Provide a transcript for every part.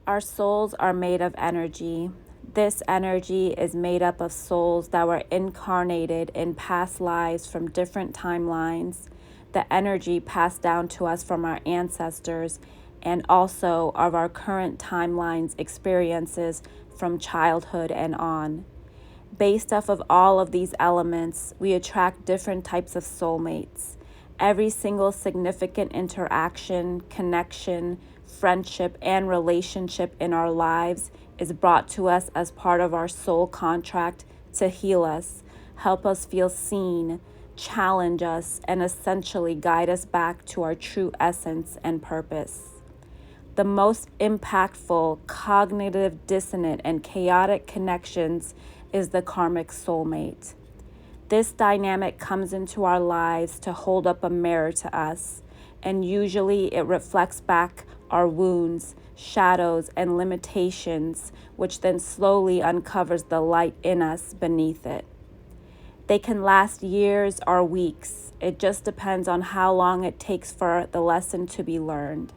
Our souls are made of energy. This energy is made up of souls that were incarnated in past lives from different timelines, the energy passed down to us from our ancestors, and also of our current timeline's experiences from childhood and on. Based off of all of these elements, we attract different types of soulmates. Every single significant interaction, connection, friendship, and relationship in our lives is brought to us as part of our soul contract to heal us, help us feel seen, challenge us, and essentially guide us back to our true essence and purpose. The most impactful, cognitive, dissonant, and chaotic connections is the karmic soulmate. This dynamic comes into our lives to hold up a mirror to us, and usually it reflects back our wounds, shadows, and limitations, which then slowly uncovers the light in us beneath it. They can last years or weeks. It just depends on how long it takes for the lesson to be learned.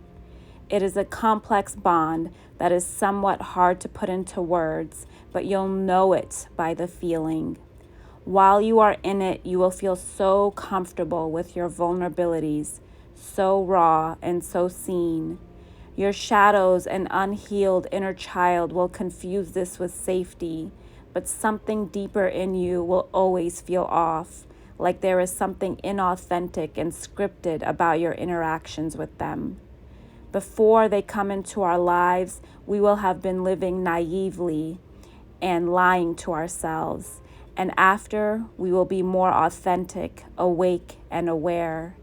It is a complex bond that is somewhat hard to put into words, but you'll know it by the feeling. While you are in it, you will feel so comfortable with your vulnerabilities, so raw and so seen. Your shadows and unhealed inner child will confuse this with safety, but something deeper in you will always feel off, like there is something inauthentic and scripted about your interactions with them. Before they come into our lives, we will have been living naively and lying to ourselves. And after, we will be more authentic, awake, and aware.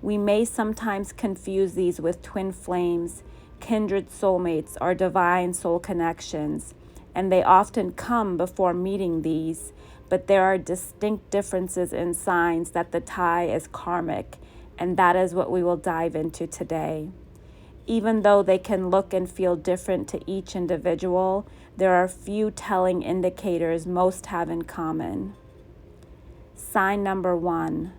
We may sometimes confuse these with twin flames, kindred soulmates, or divine soul connections, and they often come before meeting these, but there are distinct differences in signs that the tie is karmic, and that is what we will dive into today. Even though they can look and feel different to each individual, there are few telling indicators most have in common. Sign number 1.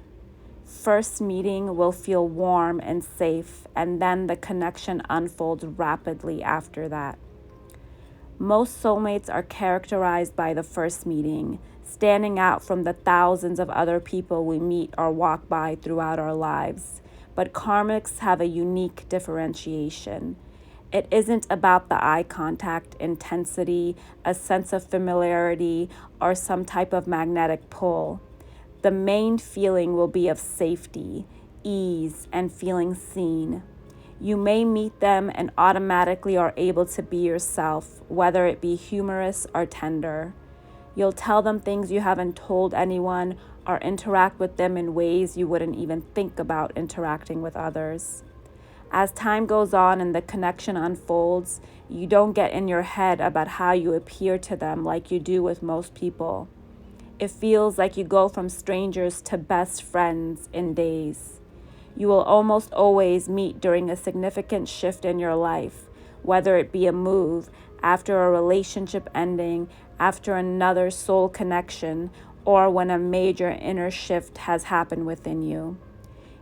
First meeting will feel warm and safe, and then the connection unfolds rapidly after that. Most soulmates are characterized by the first meeting, standing out from the thousands of other people we meet or walk by throughout our lives. But karmics have a unique differentiation. It isn't about the eye contact, intensity, a sense of familiarity, or some type of magnetic pull. The main feeling will be of safety, ease, and feeling seen. You may meet them and automatically are able to be yourself, whether it be humorous or tender. You'll tell them things you haven't told anyone or interact with them in ways you wouldn't even think about interacting with others. As time goes on and the connection unfolds, you don't get in your head about how you appear to them like you do with most people. It feels like you go from strangers to best friends in days. You will almost always meet during a significant shift in your life, whether it be a move, after a relationship ending, after another soul connection, or when a major inner shift has happened within you.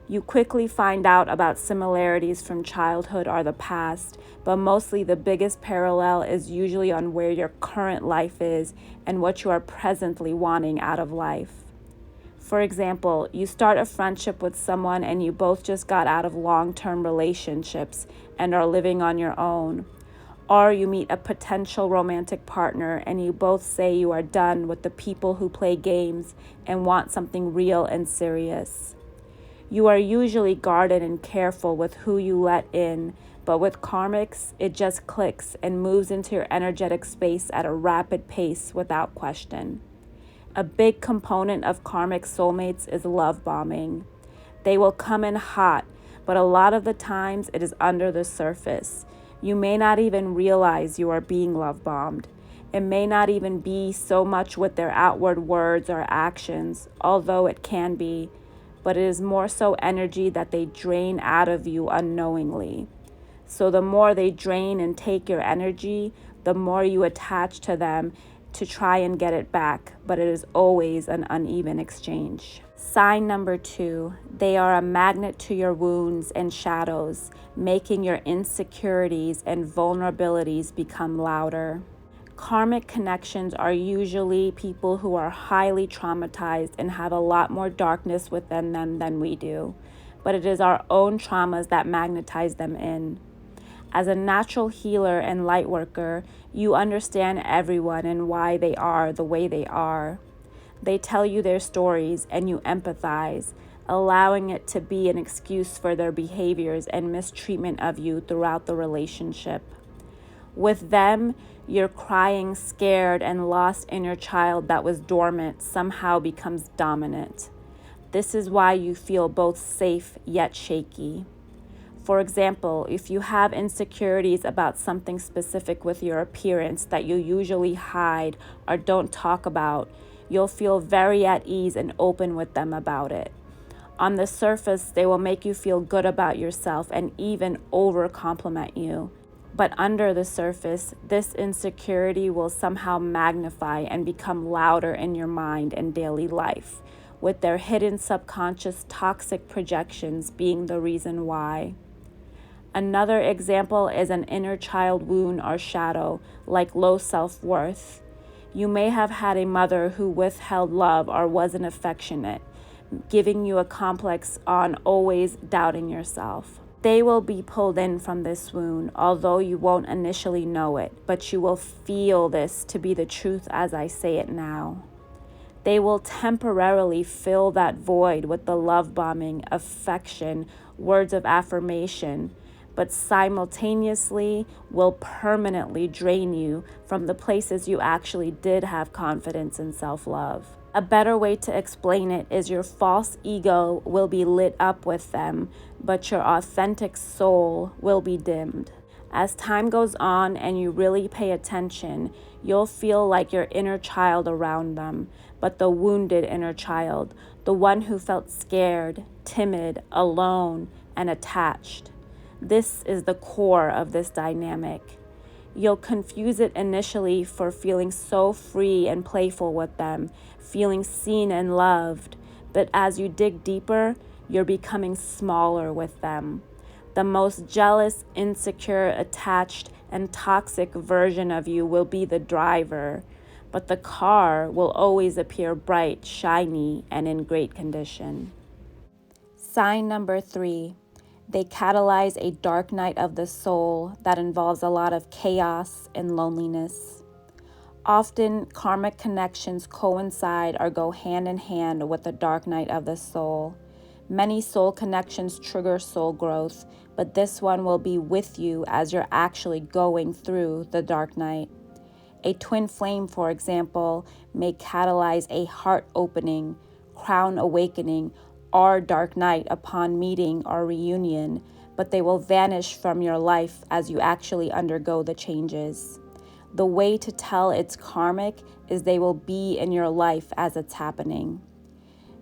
You quickly find out about similarities from childhood or the past, but mostly the biggest parallel is usually on where your current life is and what you are presently wanting out of life. For example, you start a friendship with someone and you both just got out of long-term relationships and are living on your own. Or you meet a potential romantic partner and you both say you are done with the people who play games and want something real and serious. You are usually guarded and careful with who you let in, but with karmics, it just clicks and moves into your energetic space at a rapid pace without question. A big component of karmic soulmates is love bombing. They will come in hot, but a lot of the times it is under the surface. You may not even realize you are being love bombed. It may not even be so much with their outward words or actions, although it can be, but it is more so energy that they drain out of you unknowingly. So the more they drain and take your energy, the more you attach to them to try and get it back, but it is always an uneven exchange. Sign number 2, they are a magnet to your wounds and shadows, making your insecurities and vulnerabilities become louder. Karmic connections are usually people who are highly traumatized and have a lot more darkness within them than we do, but it is our own traumas that magnetize them in. As a natural healer and light worker, you understand everyone and why they are the way they are. They tell you their stories and you empathize, allowing it to be an excuse for their behaviors and mistreatment of you throughout the relationship. With them, your crying, scared, and lost inner child that was dormant somehow becomes dominant. This is why you feel both safe yet shaky. For example, if you have insecurities about something specific with your appearance that you usually hide or don't talk about, you'll feel very at ease and open with them about it. On the surface, they will make you feel good about yourself and even over-compliment you. But under the surface, this insecurity will somehow magnify and become louder in your mind and daily life, with their hidden subconscious toxic projections being the reason why. Another example is an inner child wound or shadow, like low self-worth. You may have had a mother who withheld love or wasn't affectionate, giving you a complex on always doubting yourself. They will be pulled in from this wound, although you won't initially know it, but you will feel this to be the truth as I say it now. They will temporarily fill that void with the love bombing, affection, words of affirmation, but simultaneously will permanently drain you from the places you actually did have confidence and self-love. A better way to explain it is your false ego will be lit up with them, but your authentic soul will be dimmed. As time goes on and you really pay attention, you'll feel like your inner child around them, but the wounded inner child, the one who felt scared, timid, alone, and attached. This is the core of this dynamic. You'll confuse it initially for feeling so free and playful with them, feeling seen and loved, but as you dig deeper, you're becoming smaller with them. The most jealous, insecure, attached, and toxic version of you will be the driver, but the car will always appear bright, shiny, and in great condition. Sign number 3. They catalyze a dark night of the soul that involves a lot of chaos and loneliness. Often, karmic connections coincide or go hand in hand with the dark night of the soul. Many soul connections trigger soul growth, but this one will be with you as you're actually going through the dark night. A twin flame, for example, may catalyze a heart opening, crown awakening, or dark night upon meeting or reunion, but they will vanish from your life as you actually undergo the changes. The way to tell it's karmic is they will be in your life as it's happening.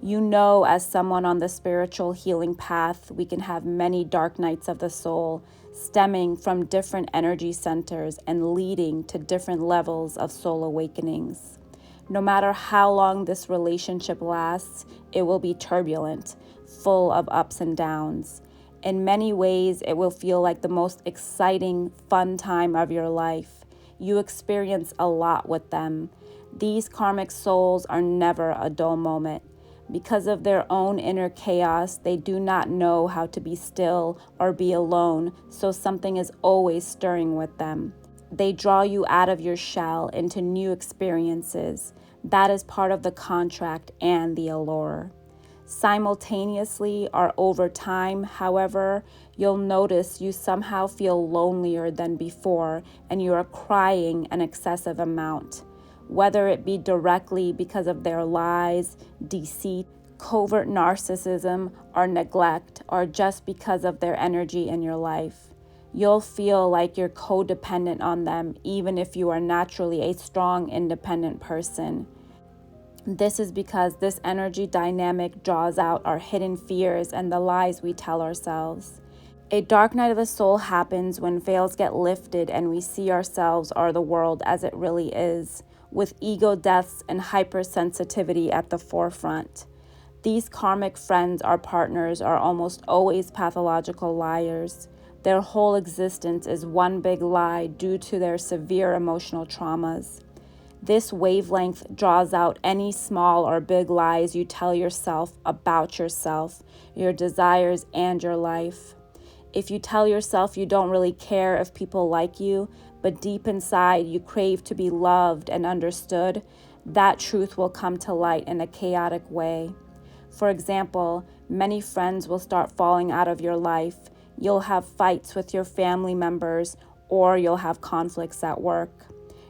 You know, as someone on the spiritual healing path, we can have many dark nights of the soul, stemming from different energy centers and leading to different levels of soul awakenings. No matter how long this relationship lasts, it will be turbulent, full of ups and downs. In many ways, it will feel like the most exciting, fun time of your life. You experience a lot with them. These karmic souls are never a dull moment. Because of their own inner chaos, they do not know how to be still or be alone, so something is always stirring with them. They draw you out of your shell into new experiences. That is part of the contract and the allure. Simultaneously or over time, however, you'll notice you somehow feel lonelier than before and you are crying an excessive amount. Whether it be directly because of their lies, deceit, covert narcissism, or neglect, or just because of their energy in your life. You'll feel like you're codependent on them, even if you are naturally a strong, independent person. This is because this energy dynamic draws out our hidden fears and the lies we tell ourselves. A dark night of the soul happens when veils get lifted and we see ourselves or the world as it really is. with ego deaths and hypersensitivity at the forefront. These karmic friends or partners are almost always pathological liars. Their whole existence is one big lie due to their severe emotional traumas. This wavelength draws out any small or big lies you tell yourself about yourself, your desires, and your life. If you tell yourself you don't really care if people like you, but deep inside you crave to be loved and understood, that truth will come to light in a chaotic way. For example, many friends will start falling out of your life. You'll have fights with your family members, or you'll have conflicts at work.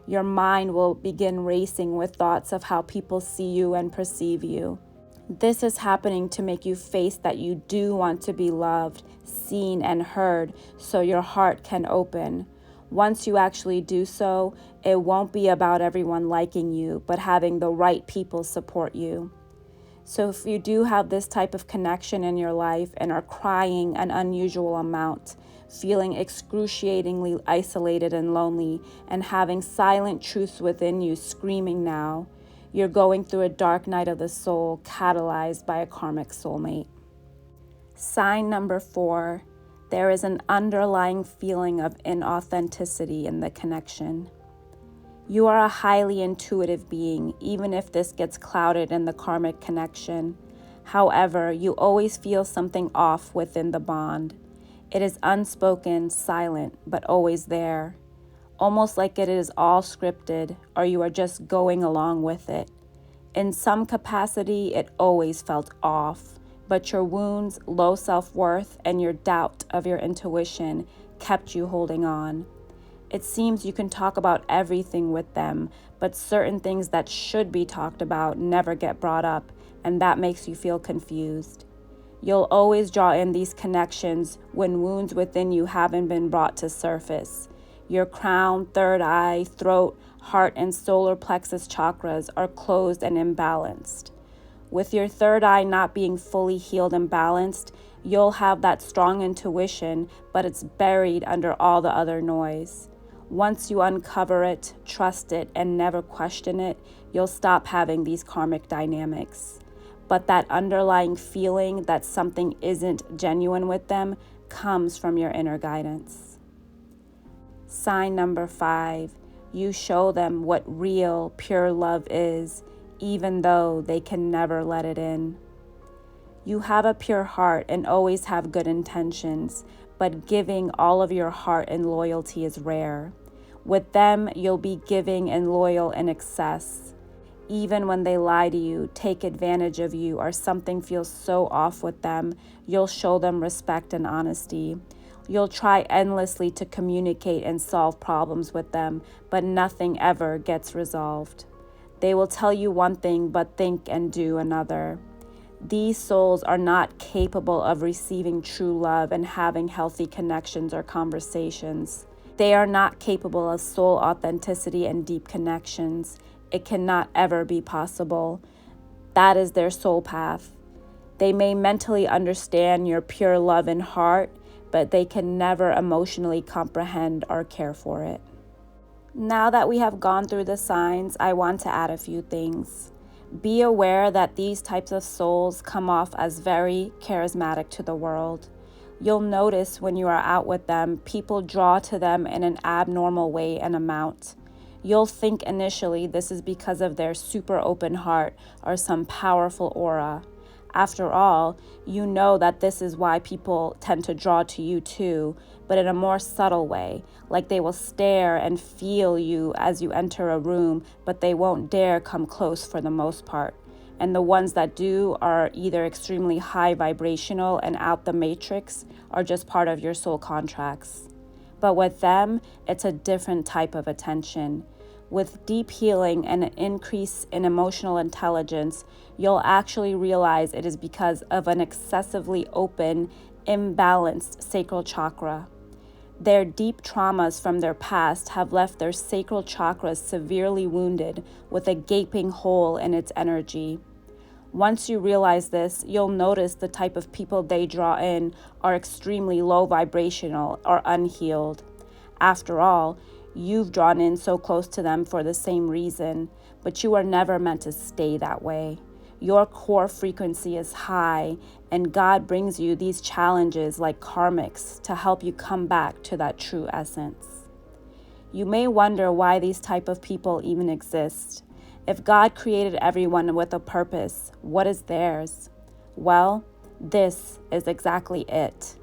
Your mind will begin racing with thoughts of how people see you and perceive you. This is happening to make you face that you do want to be loved, seen, and heard, so your heart can open. Once you actually do so, it won't be about everyone liking you, but having the right people support you. So if you do have this type of connection in your life and are crying an unusual amount, feeling excruciatingly isolated and lonely, and having silent truths within you screaming now, you're going through a dark night of the soul catalyzed by a karmic soulmate. Sign number 4, there is an underlying feeling of inauthenticity in the connection. You are a highly intuitive being, even if this gets clouded in the karmic connection. However, you always feel something off within the bond. It is unspoken, silent, but always there. Almost like it is all scripted, or you are just going along with it. In some capacity, it always felt off, but your wounds, low self-worth, and your doubt of your intuition kept you holding on. It seems you can talk about everything with them, but certain things that should be talked about never get brought up, and that makes you feel confused. You'll always draw in these connections when wounds within you haven't been brought to surface. Your crown, third eye, throat, heart, and solar plexus chakras are closed and imbalanced. With your third eye not being fully healed and balanced, you'll have that strong intuition, but it's buried under all the other noise. Once you uncover it, trust it, and never question it, you'll stop having these karmic dynamics. But that underlying feeling that something isn't genuine with them comes from your inner guidance. Sign number 5, you show them what real, pure love is, even though they can never let it in. You have a pure heart and always have good intentions, but giving all of your heart and loyalty is rare. With them, you'll be giving and loyal in excess. Even when they lie to you, take advantage of you, or something feels so off with them, you'll show them respect and honesty. You'll try endlessly to communicate and solve problems with them, but nothing ever gets resolved. They will tell you one thing, but think and do another. These souls are not capable of receiving true love and having healthy connections or conversations. They are not capable of soul authenticity and deep connections. It cannot ever be possible. That is their soul path. They may mentally understand your pure love and heart, but they can never emotionally comprehend or care for it. Now that we have gone through the signs, I want to add a few things. Be aware that these types of souls come off as very charismatic to the world. You'll notice when you are out with them, people draw to them in an abnormal way and amount. You'll think initially this is because of their super open heart or some powerful aura. After all, you know that this is why people tend to draw to you too, but in a more subtle way, like they will stare and feel you as you enter a room, but they won't dare come close for the most part. And the ones that do are either extremely high vibrational and out the matrix, or just part of your soul contracts. But with them, it's a different type of attention. With deep healing and an increase in emotional intelligence, you'll actually realize it is because of an excessively open, imbalanced sacral chakra. Their deep traumas from their past have left their sacral chakras severely wounded with a gaping hole in its energy. Once you realize this, you'll notice the type of people they draw in are extremely low vibrational or unhealed. After all, You've drawn in so close to them for the same reason, but you are never meant to stay that way. Your core frequency is high, and God brings you these challenges like karmics to help you come back to that true essence. You may wonder why these type of people even exist. If God created everyone with a purpose, what is theirs? Well, this is exactly it.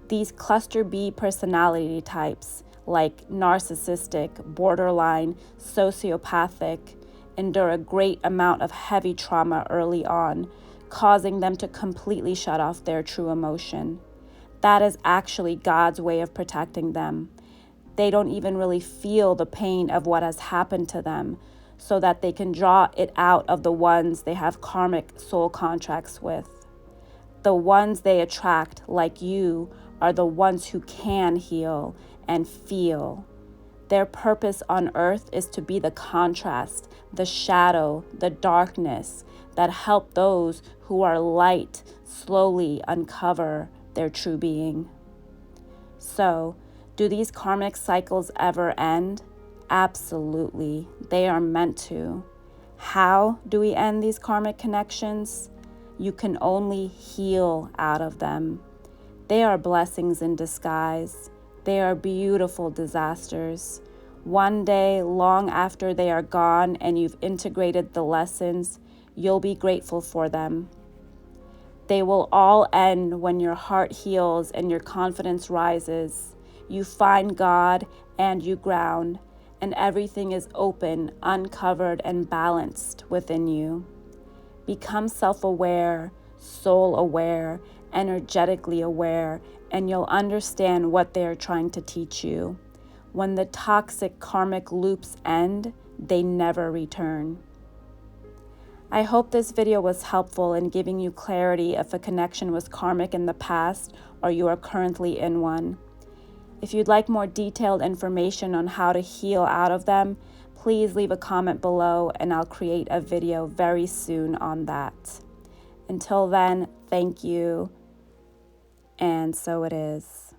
These cluster B personality types, like narcissistic, borderline, sociopathic, endure a great amount of heavy trauma early on, causing them to completely shut off their true emotion. That is actually God's way of protecting them. They don't even really feel the pain of what has happened to them, so that they can draw it out of the ones they have karmic soul contracts with. The ones they attract, like you, are the ones who can heal and feel. Their purpose on earth is to be the contrast, the shadow, the darkness that help those who are light slowly uncover their true being. So, do these karmic cycles ever end? Absolutely. They are meant to. How do we end these karmic connections? You can only heal out of them. They are blessings in disguise. They are beautiful disasters. One day, long after they are gone and you've integrated the lessons, you'll be grateful for them. They will all end when your heart heals and your confidence rises. You find God and you ground, and everything is open, uncovered, and balanced within you. Become self-aware, soul-aware, energetically aware, and you'll understand what they are trying to teach you. When the toxic karmic loops end, they never return. I hope this video was helpful in giving you clarity if a connection was karmic in the past or you are currently in one. If you'd like more detailed information on how to heal out of them, please leave a comment below and I'll create a video very soon on that. Until then, thank you, and so it is.